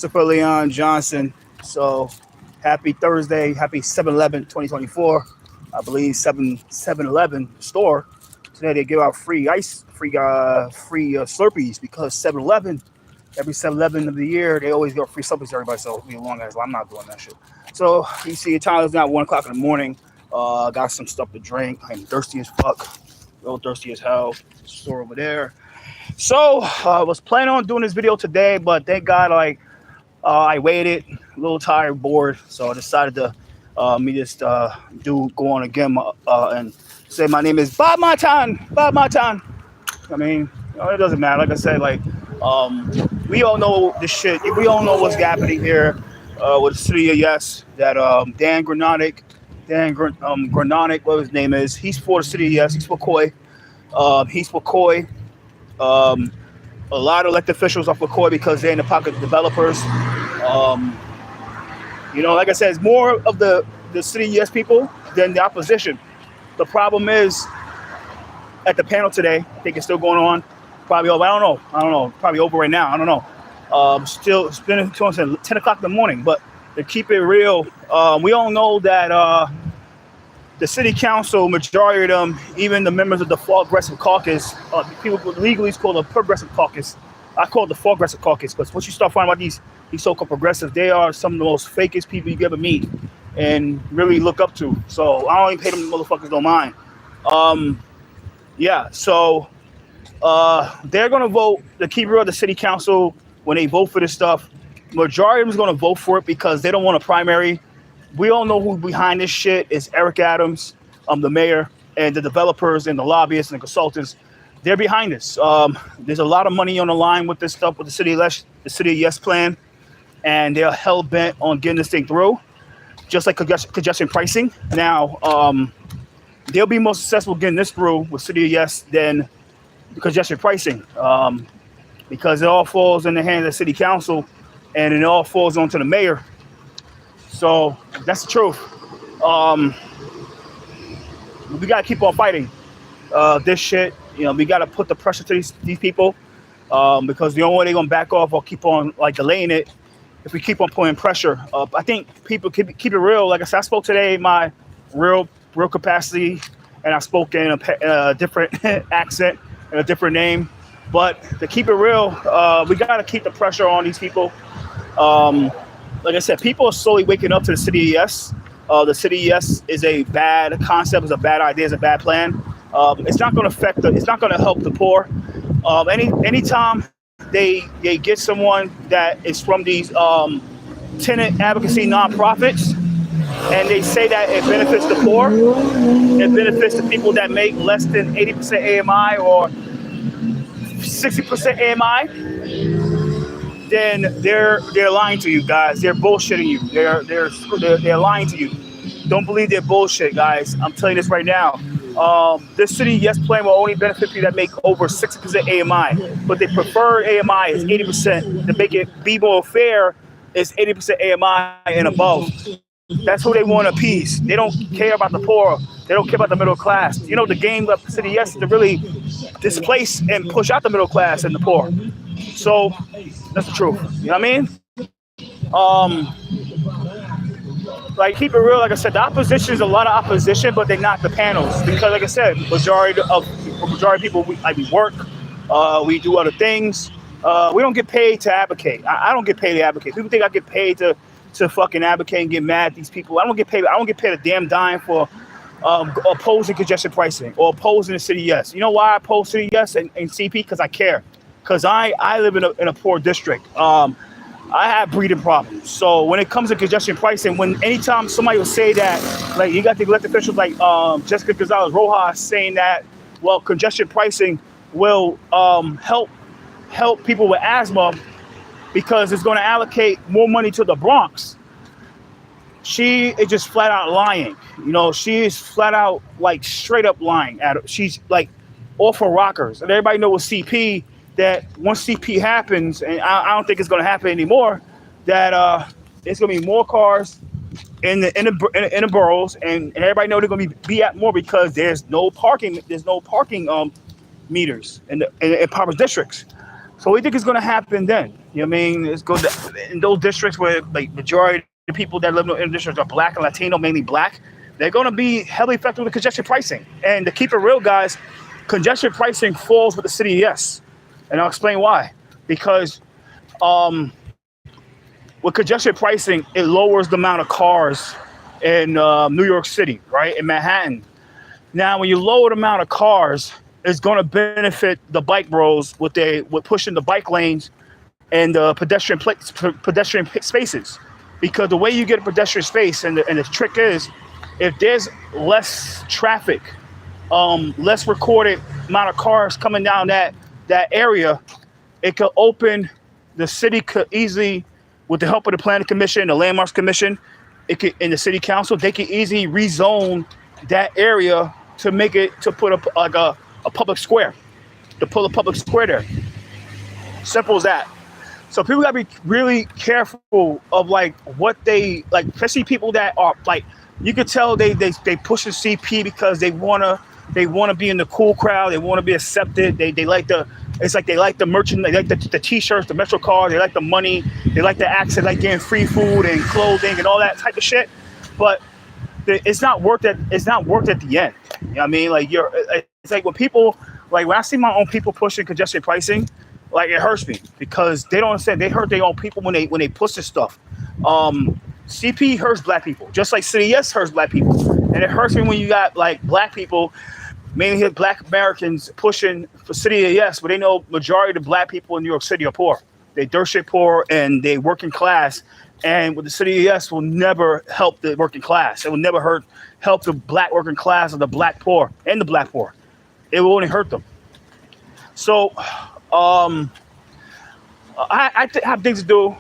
Christopherleonjohnson. So happy Thursday, happy 7/11/2024. I believe 7/11 store. Today they give out free Slurpees because 7/11, every 7/11 of the year, they always give free Slurpees to everybody. So me long as I'm not doing that shit. So you see, the time is now 1 o'clock in the morning. Got some stuff to drink. I'm thirsty as fuck, real thirsty as hell. Store over there. So I was planning on doing this video today, but thank God, I waited, a little tired, bored, so I decided to go on again and say my name is Bob Matan. I mean, it doesn't matter. Like I said, we all know this shit. We all know what's happening here with the city of Yes. That Dan Granonic, whatever his name is, he's for the city of Yes. He's for Coy. A lot of elected officials are for Coy because they're in the pocket of developers. Like I said, it's more of the city yes people than the opposition. The problem is, at the panel today, I think it's still going on. Probably over. I don't know. Probably over right now. I don't know. Still, it's been until 10 o'clock in the morning. But to keep it real, we all know that the city council, majority of them, even the members of the Progressive Caucus, people legally call the Progressive Caucus. I call it the Progressive Caucus because once you start finding about these so-called progressives, they are some of the most fakest people you could ever meet and really look up to. So I don't even pay them motherfuckers no mind. So they're going to vote, the keeper of the city council, when they vote for this stuff, majority of them is going to vote for it because they don't want a primary. We all know who behind this shit is Eric Adams, the mayor, and the developers and the lobbyists and the consultants. They're behind this. There's a lot of money on the line with this stuff, with the city of Yes plan, and they're hell bent on getting this thing through, just like congestion pricing. Now, they'll be more successful getting this through with city of Yes than congestion pricing, because it all falls in the hands of the city council, and it all falls onto the mayor. So that's the truth. We gotta keep on fighting this shit. We gotta put the pressure to these people because the only way they're gonna back off or keep on delaying it if we keep on putting pressure. I think people keep it real. Like I said, I spoke today in my real capacity, and I spoke in a different accent and a different name. But to keep it real, we gotta keep the pressure on these people. Like I said, people are slowly waking up to the city of Yes. The city of Yes is a bad concept, is a bad idea, is a bad plan. It's not going to it's not going to help the poor. Anytime they get someone that is from these tenant advocacy nonprofits, and they say that it benefits the poor, it benefits the people that make less than 80% AMI or 60% AMI. Then they're lying to you guys. They're bullshitting you. They're lying to you. Don't believe their bullshit, guys. I'm telling you this right now. This city yes plan will only benefit people that make over 60% AMI, but they prefer AMI is 80%. To make it be more fair, is 80% AMI and above. That's who they want to appease. They don't care about the poor. They don't care about the middle class. The game of the city yes is to really displace and push out the middle class and the poor. So that's the truth. You know what I mean? Keep it real. Like I said, the opposition is a lot of opposition, but they're not the panels because, like I said, majority of people we work, we do other things. We don't get paid to advocate. I don't get paid to advocate. People think I get paid to fucking advocate and get mad at these people. I don't get paid. I don't get paid a damn dime for opposing congestion pricing or opposing the city yes. You know why I oppose city yes and CP? Because I care. Because I live in a poor district. I have breathing problems. So when it comes to congestion pricing, anytime somebody will say that, you got the elected officials like Jessica Gonzalez Rojas saying that, well, congestion pricing will help people with asthma because it's going to allocate more money to the Bronx. She is just flat out lying. She is flat out straight up lying. She's off her rockers. And everybody knows with CP that once CP happens, and I don't think it's going to happen anymore, that it's going to be more cars in the boroughs, and everybody know they're going to be at more because there's no parking meters in impoverished districts. So we think it's going to happen then. You know what I mean? It's good in those districts where like majority of the people that live in the districts are black and Latino, mainly black. They're going to be heavily affected with congestion pricing. And to keep it real, guys, congestion pricing falls with the city, yes. And I'll explain why. Because with congestion pricing, it lowers the amount of cars in New York City, right? In Manhattan. Now, when you lower the amount of cars, it's going to benefit the bike bros with pushing the bike lanes and the pedestrian spaces. Because the way you get a pedestrian space, and the trick is, if there's less traffic, less recorded amount of cars coming down that area, it could open, the city could easily, with the help of the Planning Commission, the Landmarks Commission, in the City Council, they could easily rezone that area to make it, to put a public square, to pull a public square there. Simple as that. So people gotta be really careful of like what they like, especially people that are like, you could tell they push the CP because they wanna be in the cool crowd, they wanna be accepted, they like the, it's like they like the merchant, they like the t-shirts, the Metro cars, they like the money, they like the accent, like getting free food and clothing and all that type of shit. But it's not worth it. It's not worth it at the end. You know what I mean? Like it's like when people, like when I see my own people pushing congestion pricing, like it hurts me because they don't understand. They hurt their own people when they push this stuff. CP hurts black people, just like City Yes hurts black people, and it hurts me when you got like black people, mainly black Americans, pushing for City Yes, but they know majority of the black people in New York City are poor. They dirt shit poor and they working class. And with the City Yes will never help the working class. It will never help the black working class or the black poor and the black poor. It will only hurt them. So I have things to do,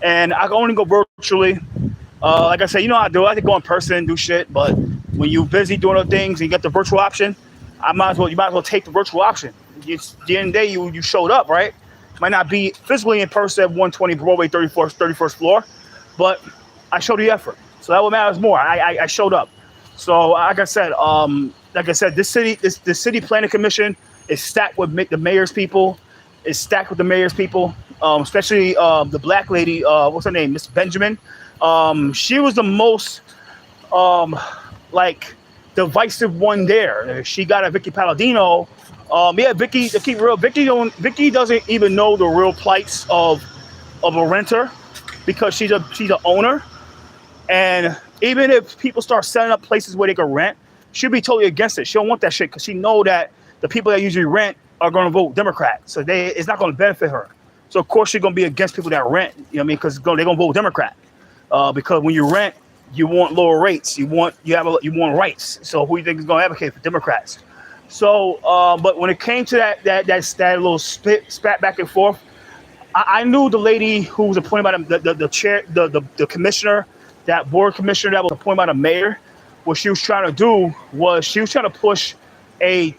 and I can only go virtually. Like I said, you know how I do. I can go in person and do shit, but when you're busy doing other things and you get the virtual option, you might as well take the virtual option. At the end of the day, you showed up, right? Might not be physically in person at 120 Broadway, 31st floor, but I showed the effort. So that what matters more. I showed up. So like I said, the city planning commission is stacked with the mayor's people. It's stacked with the mayor's people, especially the black lady. What's her name? Miss Benjamin. She was the most divisive one there. She got a Vicky Palladino. Vicky, to keep it real, Vicky doesn't even know the real plights of a renter because she's an owner. And even if people start setting up places where they can rent, she'll be totally against it. She don't want that shit because she know that the people that usually rent are going to vote Democrat. So it's not going to benefit her. So of course she's going to be against people that rent, you know what I mean? Because they're going to vote Democrat. Because when you rent, you want lower rates. You want rights. So who do you think is going to advocate for Democrats? So, but when it came to that little spat back and forth, I knew the lady who was appointed by the chair, the commissioner, that board commissioner that was appointed by the mayor. What she was trying to do was she was trying to push a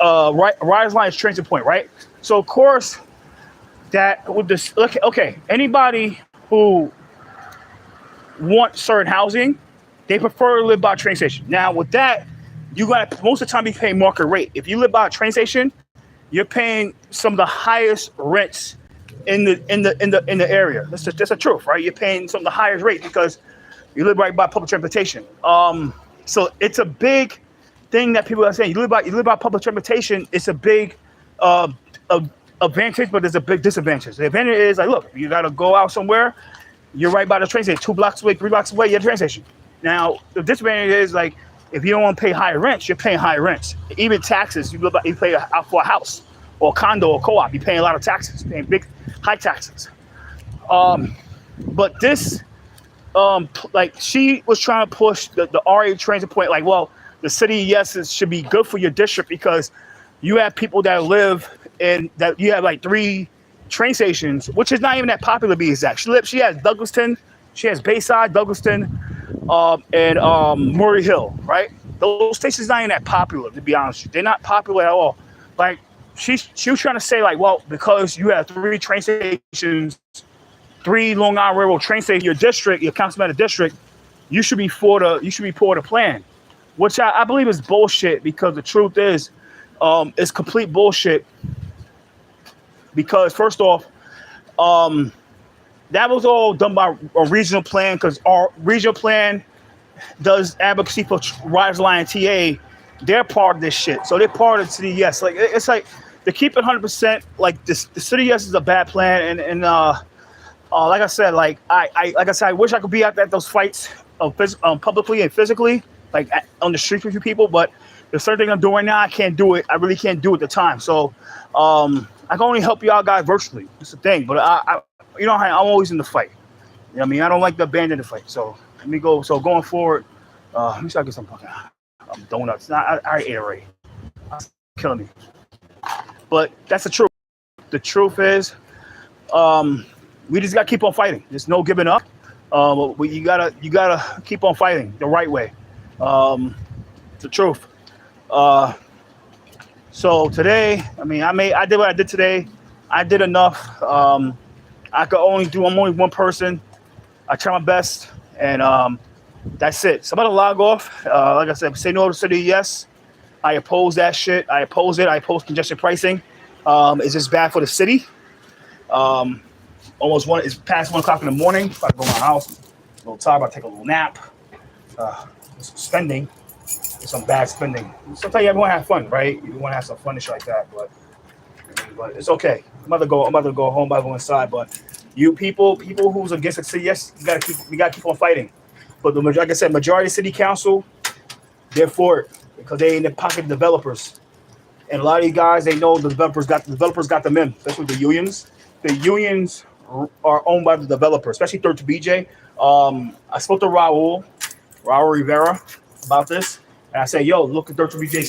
Rise Lines transit point, right? So of course that with this, okay, anybody who wants certain housing, they prefer to live by a train station. Now with that, you got most of the time you pay market rate. If you live by a train station, you're paying some of the highest rents in the area. That's the truth, right? You're paying some of the highest rates because you live right by public transportation. So it's a big thing that people are saying. You live by public transportation. It's a big advantage, but there's a big disadvantage. The advantage is like, look, you got to go out somewhere. You're right by the train station, 2 blocks away, 3 blocks away. You're at the train station. Now the disadvantage is like, if you don't want to pay higher rents, you're paying higher rents. Even taxes, you pay out for a house or a condo or co-op. You're paying a lot of taxes, paying big, high taxes. But this, she was trying to push the RA transit point. Like, well, the City Yes should be good for your district because you have people that live in that you have like 3 train stations, which is not even that popular. To be exact, she has Douglaston, she has Bayside, Douglaston. And Murray Hill, right? Those stations not even that popular, to be honest with you. They're not popular at all. Like she was trying to say, like, well, because you have 3 train stations, 3 Long Island Railroad train stations, your district, your councilman district, you should be for the plan, which I believe is bullshit. Because the truth is, it's complete bullshit. Because first off, That was all done by a regional plan because our regional plan does advocacy for Riders Line TA. They're part of this shit, so they're part of City Yes. Like it's like to keep it 100%. Like this, the City Yes is a bad plan, and like I said, I wish I could be at those fights publicly and physically, like on the street with you people. But there's certain things I'm doing now. I can't do it. I really can't do it at the time. So I can only help y'all guys virtually. It's the thing. But I'm always in the fight. You know what I mean? I don't like to abandon the fight. So let me go. So going forward, let me try to get some fucking donuts. I ate already. It's killing me. But that's the truth. The truth is, we just gotta keep on fighting. There's no giving up. You gotta keep on fighting the right way. The truth. So today, I mean, I did what I did today. I did enough. I'm only one person. I try my best, and that's it. So I'm gonna log off. Like I said, say no to City Yes. I oppose that shit. I oppose it. I oppose congestion pricing. It's just bad for the city. It's past 1 o'clock in the morning. If I go to my house, I'm a little tired. I take a little nap. Some spending. Some bad spending. Sometimes everyone have fun, right? You want to have some fun and shit like that, but it's okay. I'm about to go home. I go inside, but you people who's against the city, yes, we gotta keep on fighting. But like I said, majority of city council, they're for it because they in the pocket of developers, and a lot of these guys, they know the developers got them in, especially the unions. The unions are owned by the developer, especially Third to BJ. I spoke to Raul Rivera about this. And I said, yo, look at Third to BJ